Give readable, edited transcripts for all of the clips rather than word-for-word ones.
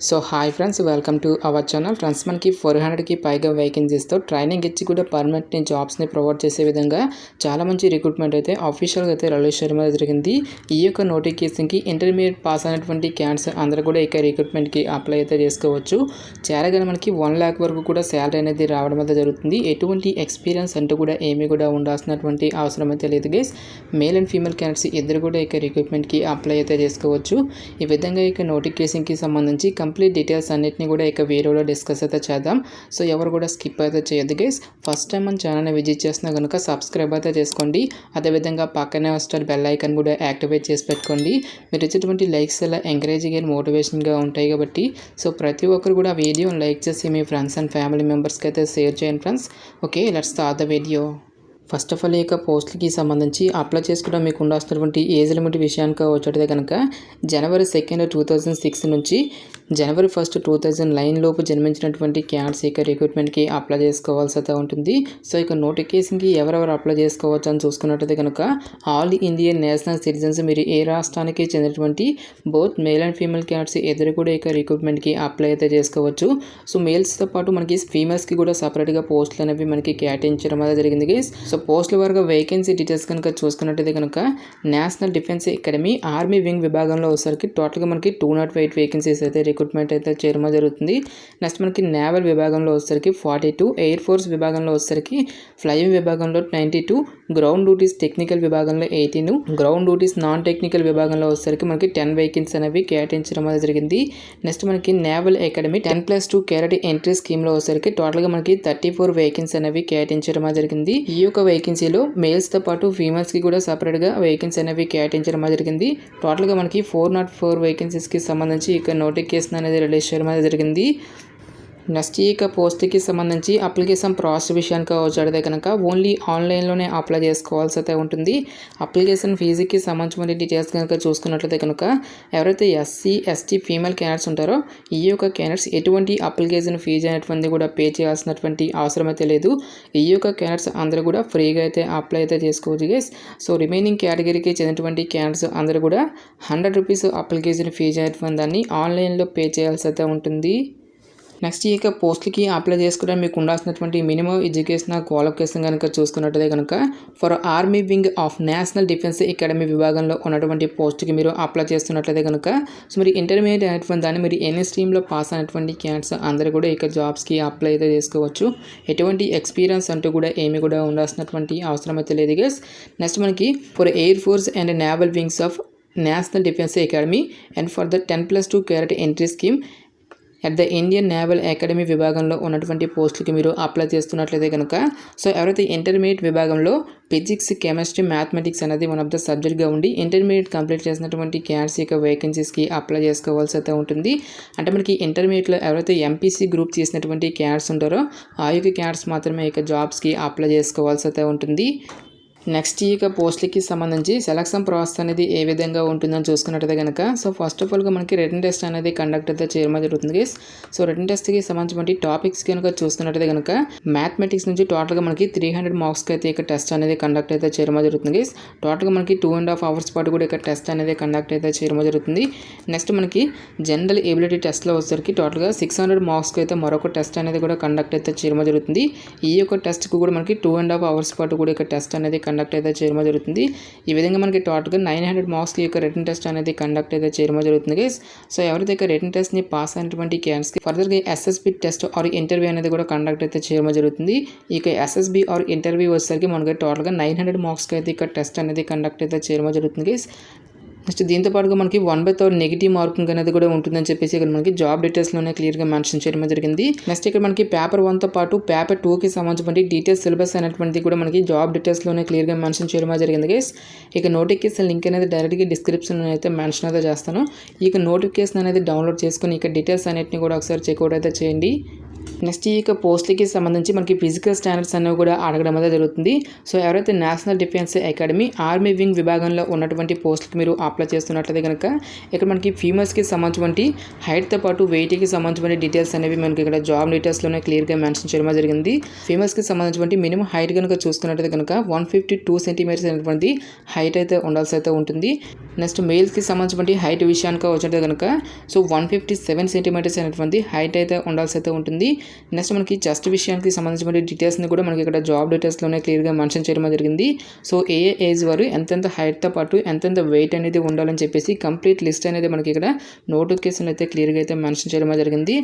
So hi friends, welcome to our channel. Friends, మనకి 400కి పైగా వేకెన్సీస్తో training ఇచ్చి కూడా పర్మనెంట్ జాబ్స్ని ప్రొవైడ్ చేసే విధంగా చాలా మంచి రిక్రూట్మెంట్ అయితే ఆఫీషియల్గా అయితే రిలీజ్ చేయడం జరిగింది. ఈ యొక్క నోటిఫికేషన్కి ఇంటర్మీడియట్ పాస్ అయినటువంటి క్యాండిడేట్స్ అందరూ కూడా ఇక రిక్రూట్మెంట్కి అప్లై అయితే చేసుకోవచ్చు. చేరగానే మనకి 1 lakh వరకు కూడా శాలరీ అనేది రావడం అయితే జరుగుతుంది. ఎటువంటి ఎక్స్పీరియన్స్ అంటూ కూడా ఏమీ కూడా ఉండాల్సినటువంటి అవసరం అయితే లేదు guys. Male and female candidates ఇద్దరు కూడా ఇక రిక్రూట్మెంట్కి అప్లై అయితే చేసుకోవచ్చు. ఈ విధంగా ఇక నోటిఫికేషన్కి సంబంధించి కంప్లీట్ డీటెయిల్స్ అన్నిటిని కూడా ఇక వీడియోలో డిస్కస్ అయితే చేద్దాం. సో ఎవరు కూడా స్కిప్ అయితే చేయొద్దు గైస్. ఫస్ట్ టైం మన ఛానల్ని విజిట్ చేసినా కనుక సబ్స్క్రైబ్ అయితే చేసుకోండి. అదేవిధంగా పక్కనే వస్తే బెల్ ఐకాన్ కూడా యాక్టివేట్ చేసి పెట్టుకోండి. మీరు ఇచ్చేటువంటి లైక్స్ అలా ఎంకరేజింగ్ అండ్ మోటివేషన్గా ఉంటాయి కాబట్టి సో ప్రతి ఒక్కరు కూడా వీడియోని లైక్ చేసి మీ ఫ్రెండ్స్ అండ్ ఫ్యామిలీ మెంబర్స్కి అయితే షేర్ చేయండి friends. Okay, let's start the video. First of all ఈ యొక్క పోస్ట్కి సంబంధించి అప్లై చేసుకోవడం మీకు ఉండాల్సినటువంటి ఏజ్ లిమిట్ విషయానికి వచ్చేటదే కనుక January 2, 2006 నుంచి January 1, 2009 లోపు జన్మించినటువంటి క్యాండిడేట్స్ ఇక రిక్రూట్మెంట్కి అప్లై చేసుకోవాల్సి అయితే ఉంటుంది. సో ఇక నోటిఫికేషన్కి ఎవరెవరు అప్లై చేసుకోవచ్చు అని చూసుకున్నట్టయితే కనుక ఆల్ ఇండియన్ నేషనల్ సిటిజన్స్, మీరు ఏ రాష్ట్రానికి చెందినటువంటి both male and female candidates ఇద్దరు కూడా ఇక రిక్రూట్మెంట్కి అప్లై అయితే చేసుకోవచ్చు. సో మేల్స్తో పాటు మనకి ఫీమేల్స్కి కూడా సపరేట్గా పోస్టులు అనేవి మనకి కేటాయించడం అయితే జరిగింది గైస్. సో పోస్టుల వరకు వేకెన్సీ డీటెయిల్స్ కనుక చూసుకున్నట్టయితే కనుక national defence academy army wing విభాగంలో వచ్చేసరికి టోటల్గా మనకి 208 వేకెన్సీస్ అయితే రిక్రూట్మెంట్ అయితే చేయడం జరుగుతుంది. నెక్స్ట్ మనకి నేవల్ విభాగంలో వచ్చేసరికి 42, ఎయిర్ ఫోర్స్ విభాగంలో వచ్చేసరికి ఫ్లయింగ్ విభాగంలో 92, గ్రౌండ్ డ్యూటీస్ టెక్నికల్ విభాగంలో 18, గ్రౌండ్ డ్యూటీస్ నాన్ టెక్నికల్ విభాగంలో వచ్చేసరికి మనకి 10 వేకెన్సీ అనేవి కేటాయించడం అయితే జరిగింది. నెక్స్ట్ మనకి నేవల్ అకాడమీ 10+2 క్యాడెట్ ఎంట్రీ స్కీమ్లో వచ్చేసరికి టోటల్గా మనకి 34 వేకెన్సీ అనేవి కేటాయించడం జరిగింది. ఈ యొక్క వేకెన్సీలో మేల్స్తో పాటు ఫీమేల్స్కి కూడా సపరేట్గా వేకెన్సీ అనేవి కేటాయించడం జరిగింది. టోటల్గా మనకి 404 వేకెన్సీస్కి సంబంధించి ఇక నోటిఫికేషన్ అనేది రిలీజ్ చేయడం జరిగింది. నెక్స్ట్ ఈ యొక్క పోస్ట్కి సంబంధించి అప్లికేషన్ ప్రాసెస్ విషయానికి వచ్చేటైతే కనుక ఓన్లీ ఆన్లైన్లోనే అప్లై చేసుకోవాల్సి అయితే ఉంటుంది. అప్లికేషన్ ఫీజుకి సంబంధించిన డీటెయిల్స్ కనుక చూసుకున్నట్లయితే కనుక ఎవరైతే SC, ST ఫీమేల్ క్యాండిడేట్స్ ఉంటారో ఈ యొక్క క్యాండిడేట్స్ ఎటువంటి అప్లికేషన్ ఫీజు అనేటువంటిది కూడా పే చేయాల్సినటువంటి అవసరం అయితే లేదు. ఈ యొక్క క్యాండిడేట్స్ అందరూ కూడా ఫ్రీగా అయితే అప్లై అయితే చేసుకోవచ్చు గైస్. సో రిమైనింగ్ కేటగిరీకి చెందినటువంటి క్యాండిడేట్స్ అందరూ కూడా 100 రూపీస్ అప్లికేషన్ ఫీజు అనేటువంటి దాన్ని ఆన్లైన్లో పే చేయాల్సి అయితే ఉంటుంది. నెక్స్ట్ ఈ యొక్క పోస్ట్కి అప్లై చేసుకోవడానికి మీకు ఉండాల్సినటువంటి మినిమం ఎడ్యుకేషనల్ క్వాలిఫికేషన్ కనుక చూసుకున్నట్టయితే కనుక for army wing of national defence academy విభాగంలో ఉన్నటువంటి పోస్ట్కి మీరు అప్లై చేస్తున్నట్లయితే కనుక సో మీరు ఇంటర్మీడియట్ అనేటువంటి దాన్ని మీరు ఎన్ని స్ట్రీమ్లో పాస్ అయినటువంటి క్యాండిడేట్స్ అందరూ కూడా ఇక జాబ్స్కి అప్లై అయితే చేసుకోవచ్చు. ఎటువంటి ఎక్స్పీరియన్స్ అంటూ కూడా ఏమి కూడా ఉండాల్సినటువంటి అవసరం అయితే లేదు గైస్. నెక్స్ట్ మనకి for air force and naval wings of national defence academy and for the 10+2 cadet entry scheme at the Indian naval academy విభాగంలో ఉన్నటువంటి పోస్టులకి మీరు అప్లై చేస్తున్నట్లయితే కనుక సో ఎవరైతే ఇంటర్మీడియట్ విభాగంలో ఫిజిక్స్, కెమిస్ట్రీ, మ్యాథమెటిక్స్ అనేది వన్ ఆఫ్ ద సబ్జెక్ట్గా ఉండి ఇంటర్మీడియట్ కంప్లీట్ చేసినటువంటి క్యాండిడేట్స్ యొక్క వేకెన్సీస్కి అప్లై చేసుకోవాల్సి అయితే ఉంటుంది. అంటే మనకి ఇంటర్మీడియట్లో ఎవరైతే MPC గ్రూప్ చేసినటువంటి క్యాండిడేట్స్ ఉంటారో ఆ యొక్క క్యాండిడేట్స్ మాత్రమే ఇక జాబ్స్కి అప్లై చేసుకోవాల్సి అయితే ఉంటుంది. నెక్స్ట్ ఈ యొక్క పోస్టులకి సంబంధించి సెలక్షన్ ప్రాసెస్ అనేది ఏ విధంగా ఉంటుందని చూసుకున్నట్టయితే కనుక సో ఫస్ట్ ఆఫ్ ఆల్గా మనకి రిటన్ టెస్ట్ అనేది కండక్ట్ అయితే చేయడం జరుగుతుంది గైస్. సో రిటన్ టెస్ట్కి సంబంధించిన టాపిక్స్ కనుక చూసుకున్నట్టయితే కనుక మ్యాథమెటిక్స్ నుంచి టోటల్గా మనకి 300 మార్క్స్కి అయితే ఇక టెస్ట్ అనేది కండక్ట్ అయితే చేయడం జరుగుతుంది గైస్. టోటల్గా మనకి 2.5 hours పాటు కూడా ఇక టెస్ట్ అనేది కండక్ట్ అయితే చేయడం జరుగుతుంది. నెక్స్ట్ మనకి జనరల్ ఎబిలిటీ టెస్ట్లో వచ్చేసరికి టోటల్గా 600 మార్క్స్కి అయితే మరొక టెస్ట్ అనేది కూడా కండక్ట్ అయితే చేయడం జరుగుతుంది. ఈ యొక్క టెస్ట్కి కూడా మనకి 2.5 hours పాటు కూడా ఇక టెస్ట్ అనేది కండక్ట్ అయితే చేయడం జరుగుతుంది. ఈ విధంగా మనకి టోటల్గా 900 మార్క్స్కి యొక్క రిటన్ టెస్ట్ అనేది కండక్ట్ అయితే చేయడం జరుగుతుంది గైస్. సో ఎవరైతే ఇక రిటన్ టెస్ట్ని పాస్ అయినటువంటి క్యాండిడేట్స్కి ఫర్దర్గా SSB టెస్ట్ ఆర్ ఇంటర్వ్యూ అనేది కూడా కండక్ట్ అయితే చేయడం జరుగుతుంది. ఇక SSB ఆర్ ఇంటర్వ్యూ వచ్చేసరికి మనకి టోటల్గా 900 మార్క్స్కి అయితే ఇక టెస్ట్ అనేది కండక్ట్ అయితే చేయడం జరుగుతుంది గైస్. నెక్స్ట్ దీంతో పాటుగా మనకి 1/3 నెగిటివ్ మార్కింగ్ అనేది కూడా ఉంటుందని చెప్పేసి ఇక్కడ మనకి జాబ్ డీటెయిల్స్లోనే క్లియర్గా మెన్షన్ చేయడం జరిగింది. నెక్స్ట్ ఇక్కడ మనకి పేపర్ 1తో పాటు పేపర్ 2కి సంబంధించిన డీటెయిల్స్ సిలబస్ అనేటువంటిది కూడా మనకి జాబ్ డీటెయిల్స్లోనే క్లియర్గా మెన్షన్ చేయడం జరిగింది గైస్. ఇక నోటిఫికేషన్ లింక్ అనేది డైరెక్ట్గా డిస్క్రిప్షన్లో అయితే మెన్షన్ అయితే చేస్తాను. ఇక నోటిఫికేషన్ అనేది డౌన్లోడ్ చేసుకొని ఇక డీటెయిల్స్ అన్నిటిని కూడా ఒకసారి చెక్అవుట్ అయితే చేయండి. నెక్స్ట్ ఈ యొక్క పోస్ట్లకి సంబంధించి మనకి ఫిజికల్ స్టాండర్డ్స్ అనేవి కూడా అడగడం అనేది జరుగుతుంది. సో ఎవరైతే national defence academy army wing విభాగంలో ఉన్నటువంటి పోస్టులకి మీరు అప్లై చేస్తున్నట్లయితే కనుక ఇక్కడ మనకి ఫీమేల్స్కి సంబంధించి హైట్తో పాటు వెయిట్కి సంబంధించిన డీటెయిల్స్ అనేవి మనకి ఇక్కడ జాబ్ డీటెయిల్స్లోనే క్లియర్గా మెన్షన్ చేయడం జరిగింది. ఫీమేల్స్కి సంబంధించి మినిమం హైట్ కనుక చూసుకున్నట్లయితే కనుక 152 సెంటీమీటర్స్ అనేటువంటి హైట్ అయితే ఉండాల్సి అయితే ఉంటుంది. నెక్స్ట్ మేల్స్కి సంబంధించిన హైట్ విషయానికి వచ్చినట్టు కనుక సో 157 సెంటీమీటర్స్ అనేటువంటి హైట్ అయితే ఉండాల్సి అయితే ఉంటుంది. నెక్స్ట్ మనకి చెస్ట్ విషయానికి సంబంధించిన డీటెయిల్స్ని కూడా మనకి ఇక్కడ జాబ్ డీటెయిల్స్లోనే క్లియర్గా మెన్షన్ చేయడం జరిగింది. సో ఏ ఏజ్ వారు ఎంతెంత హైట్తో పాటు ఎంతెంత వెయిట్ అనేది ఉండాలని చెప్పేసి కంప్లీట్ లిస్ట్ అనేది మనకి ఇక్కడ నోటిఫికేషన్ అయితే క్లియర్గా అయితే మెన్షన్ చేయడం జరిగింది.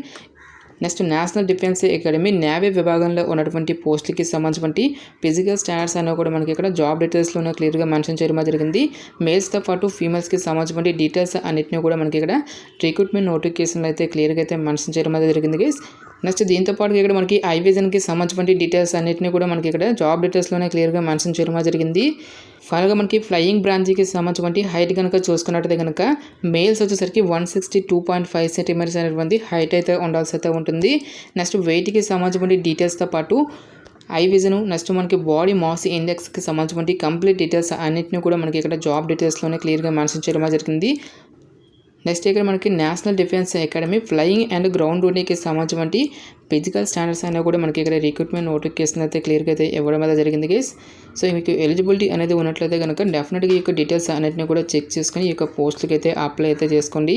Next national defence academy navy విభాగంలో ఉన్నటువంటి పోస్టులకి సంబంధించి ఫిజికల్ స్టాండర్డ్స్ అనేవి కూడా మనకి ఇక్కడ జాబ్ డీటెయిల్స్లోనే క్లియర్గా మెన్షన్ చేయడం జరిగింది. మేల్స్తో పాటు ఫీమేల్స్కి సంబంధించిన డీటెయిల్స్ అన్నింటినీ కూడా మనకి ఇక్కడ రిక్రూట్మెంట్ నోటిఫికేషన్లో అయితే క్లియర్గా అయితే మెన్షన్ చేయడం జరిగింది గైస్. నెక్స్ట్ దీంతో పాటు ఇక్కడ మనకి ఐ విజన్కి సంబంధించిన డీటెయిల్స్ అన్నింటినీ కూడా మనకి ఇక్కడ జాబ్ డీటెయిల్స్లోనే క్లియర్గా మెన్షన్ చేయడం జరిగింది. ఫైనల్గా మనకి ఫ్లయింగ్ బ్రాంచ్కి సంబంధించిన హైట్ కనుక చూసుకున్నట్టయితే కనుక మేల్స్ వచ్చేసరికి 162.5 సెంటీమీటర్స్ అనేటువంటి హైట్ అయితే ఉండాల్సి అయితే ఉంటుంది. నెక్స్ట్ వెయిట్కి సంబంధించిన డీటెయిల్స్తో పాటు ఐ విజన్ నెక్స్ట్ మనకి బాడీ మాస్ ఇండెక్స్కి సంబంధించిన కంప్లీట్ డీటెయిల్స్ అన్నింటినీ కూడా మనకి ఇక్కడ జాబ్ డీటెయిల్స్లోనే క్లియర్గా మెన్షన్ చేయడం జరిగింది. నెక్స్ట్ ఇక్కడ మనకి national defence academy flying and ground డ్యూటీకి సంబంధించి ఫిజికల్ స్టాండర్డ్స్ అనేవి కూడా మనకి ఇక్కడ రిక్రూట్మెంట్ నోటిఫికేషన్ అయితే క్లియర్గా అయితే ఇవ్వడం అయితే జరిగింది గైస్. సో మీకు ఎలిజిబిలిటీ అనేది ఉన్నట్లయితే కనుక డెఫినెట్గా ఈ యొక్క డీటెయిల్స్ అన్నింటినీ కూడా చెక్ చేసుకొని ఈ యొక్క పోస్టులకి అయితే అప్లై అయితే చేసుకోండి.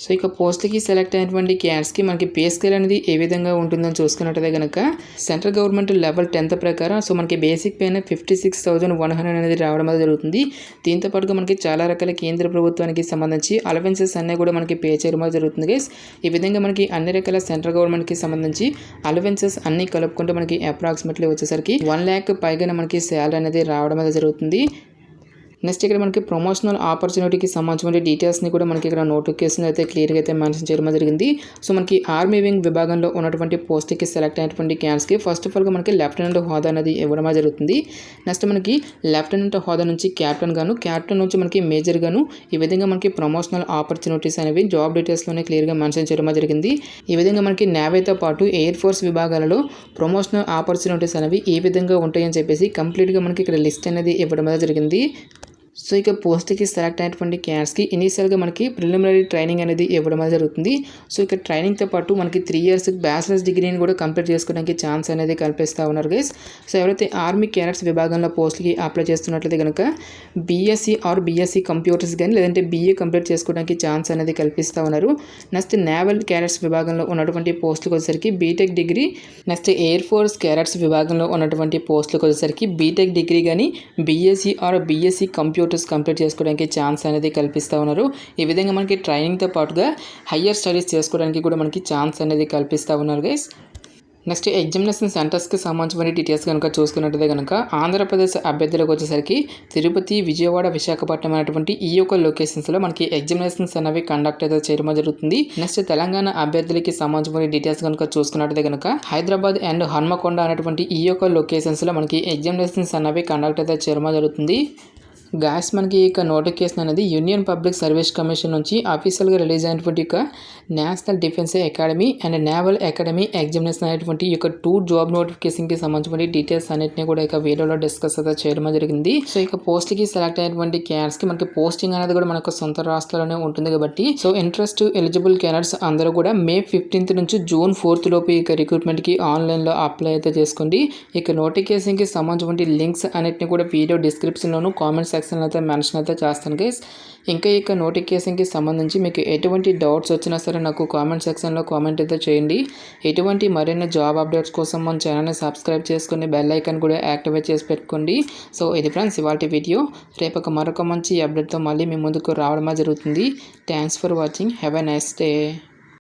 సో ఇక పోస్ట్కి సెలెక్ట్ అయినటువంటి క్యాడ్స్కి మనకి పే స్కేల్ అనేది ఏ విధంగా ఉంటుందని చూసుకున్నట్టయితే కనుక సెంట్రల్ గవర్నమెంట్ లెవెల్ 10th ప్రకారం సో మనకి బేసిక్ పే 56,100 అనేది రావడం అనేది జరుగుతుంది. దీంతో పాటుగా మనకి చాలా రకాల కేంద్ర ప్రభుత్వానికి సంబంధించి అలవెన్సెస్ అన్నీ కూడా మనకి పే చేయడం జరుగుతుంది గైస్. ఈ విధంగా మనకి అన్ని రకాల సెంట్రల్ గవర్నమెంట్కి సంబంధించి అలవెన్సెస్ అన్నీ కలుపుకుంటే మనకి అప్రాక్సిమేట్లీ వచ్చేసరికి 1 lakh పైగానే మనకి శాలరీ అనేది రావడం అనేది జరుగుతుంది. నెక్స్ట్ ఇక్కడ మనకి ప్రమోషనల్ ఆపర్చునిటీకి సంబంధించిన డీటెయిల్స్ని కూడా మనకి ఇక్కడ నోటిఫికేషన్ అయితే క్లియర్గా అయితే మెన్షన్ చేయడం జరిగింది. సో మనకి ఆర్మీ వింగ్ విభాగంలో ఉన్నటువంటి పోస్ట్కి సెలెక్ట్ అయినటువంటి క్యాండిడేట్స్కి ఫస్ట్ ఆఫ్ ఆల్గా మనకి లెఫ్టినెంట్ హోదా అనేది ఇవ్వడం జరుగుతుంది. నెక్స్ట్ మనకి లెఫ్టినెంట్ హోదా నుంచి క్యాప్టెన్ గాను, క్యాప్టెన్ నుంచి మనకి మేజర్ గాను ఈ విధంగా మనకి ప్రమోషనల్ ఆపర్చునిటీస్ అనేవి జాబ్ డీటెయిల్స్లోనే క్లియర్గా మెన్షన్ చేయడం జరిగింది. ఈ విధంగా మనకి నేవీతో పాటు ఎయిర్ ఫోర్స్ విభాగాలలో ప్రమోషనల్ ఆపర్చునిటీస్ అనేవి ఏ విధంగా ఉంటాయని చెప్పేసి కంప్లీట్గా మనకి ఇక్కడ లిస్ట్ అనేది ఇవ్వడం జరిగింది. సో ఇక పోస్ట్కి సెలెక్ట్ అయినటువంటి క్యాండిడేట్స్కి ఇనీషియల్గా మనకి ప్రిలిమినరీ ట్రైనింగ్ అనేది ఇవ్వడం జరుగుతుంది. సో ఇక ట్రైనింగ్తో పాటు మనకి 3 years బ్యాచిలర్స్ డిగ్రీని కూడా కంప్లీట్ చేసుకోవడానికి ఛాన్స్ అనేది కల్పిస్తూ ఉన్నారు గైస్. సో ఎవరైతే ఆర్మీ క్యాడెట్స్ విభాగంలో పోస్ట్కి అప్లై చేస్తున్నట్లయితే కనుక బీఎస్సీ కంప్యూటర్స్ కానీ లేదంటే BA కంప్లీట్ చేసుకోవడానికి ఛాన్స్ అనేది కల్పిస్తూ ఉన్నారు. నెక్స్ట్ నేవల్ క్యాడెట్స్ విభాగంలో ఉన్నటువంటి పోస్టులకు వచ్చేసరికి B Tech degree, next air force cadets విభాగంలో ఉన్నటువంటి పోస్టులకు వచ్చేసరికి బీటెక్ డిగ్రీ కానీ BSc కంప్యూటర్స్ కంప్లీట్ చేసుకోవడానికి ఛాన్స్ అనేది కల్పిస్తూ ఉన్నారు. ఈ విధంగా మనకి ట్రైనింగ్తో పాటుగా హయ్యర్ స్టడీస్ చేసుకోవడానికి కూడా మనకి ఛాన్స్ అనేది కల్పిస్తూ ఉన్నారు గైస్. నెక్స్ట్ ఎగ్జామినేషన్ సెంటర్స్కి సంబంధించిన డీటెయిల్స్ కనుక చూసుకున్నట్టయితే కనుక ఆంధ్రప్రదేశ్ అభ్యర్థులకు వచ్చేసరికి తిరుపతి, విజయవాడ, విశాఖపట్నం అనేటువంటి ఈ యొక్క లొకేషన్స్లో మనకి ఎగ్జామినేషన్స్ అనేవి కండక్ట్ అయితే చేయడం జరుగుతుంది. నెక్స్ట్ తెలంగాణ అభ్యర్థులకి సంబంధించిన డీటెయిల్స్ కనుక చూసుకున్నట్టయితే కనుక హైదరాబాద్ అండ్ హన్మకొండ అనేటువంటి ఈ యొక్క లొకేషన్స్లో మనకి ఎగ్జామినేషన్స్ అనేవి కండక్ట్ అయితే చేయడం జరుగుతుంది. గాయస్ మనకి ఇక నోటిఫికేషన్ అనేది యూనియన్ పబ్లిక్ సర్వీస్ కమిషన్ నుంచి అఫీషియల్గా రిలీజ్ అయినటువంటి ఇక national defence academy and naval academy examination అనేటువంటి ఈ యొక్క 2 జాబ్ నోటిఫికేషన్కి సంబంధించిన డీటెయిల్స్ అన్నింటినీ కూడా ఇక వీడియోలో డిస్కస్ అయితే చేయడం జరిగింది. సో ఇక పోస్ట్కి సెలెక్ట్ అయినటువంటి క్యాండిడేట్స్కి మనకి పోస్టింగ్ అనేది కూడా మనకు సొంత రాష్ట్రాల్లోనే ఉంటుంది కాబట్టి సో ఇంట్రెస్ట్ ఎలిజిబుల్ క్యాండిడేట్స్ అందరూ కూడా May 15th నుంచి June 4th లోపు ఇక రిక్రూట్మెంట్కి ఆన్లైన్లో అప్లై అయితే చేసుకోండి. ఇక నోటిఫికేషన్కి సంబంధించిన లింక్స్ అన్నింటినీ కూడా వీడియో డిస్క్రిప్షన్లోను కామెంట్ సెక్షన్లో అయితే మెన్షన్ అయితే చేస్తాను గైస్. ఇంకా ఇక నోటిఫికేషన్కి సంబంధించి మీకు ఎటువంటి డౌట్స్ వచ్చినా సరే నాకు కామెంట్ సెక్షన్లో కామెంట్ అయితే చేయండి. ఎటువంటి మరిన్ని జాబ్ అప్డేట్స్ కోసం మన ఛానల్ని సబ్స్క్రైబ్ చేసుకుని బెల్ ఐకాన్ కూడా యాక్టివేట్ చేసి పెట్టుకోండి. సో ఇది ఫ్రెండ్స్ ఇవాల్టి వీడియో. రేపు మరొక మంచి అప్డేట్తో మళ్ళీ మీ ముందుకు రావడమే జరుగుతుంది. Thanks for watching. Have a nice day.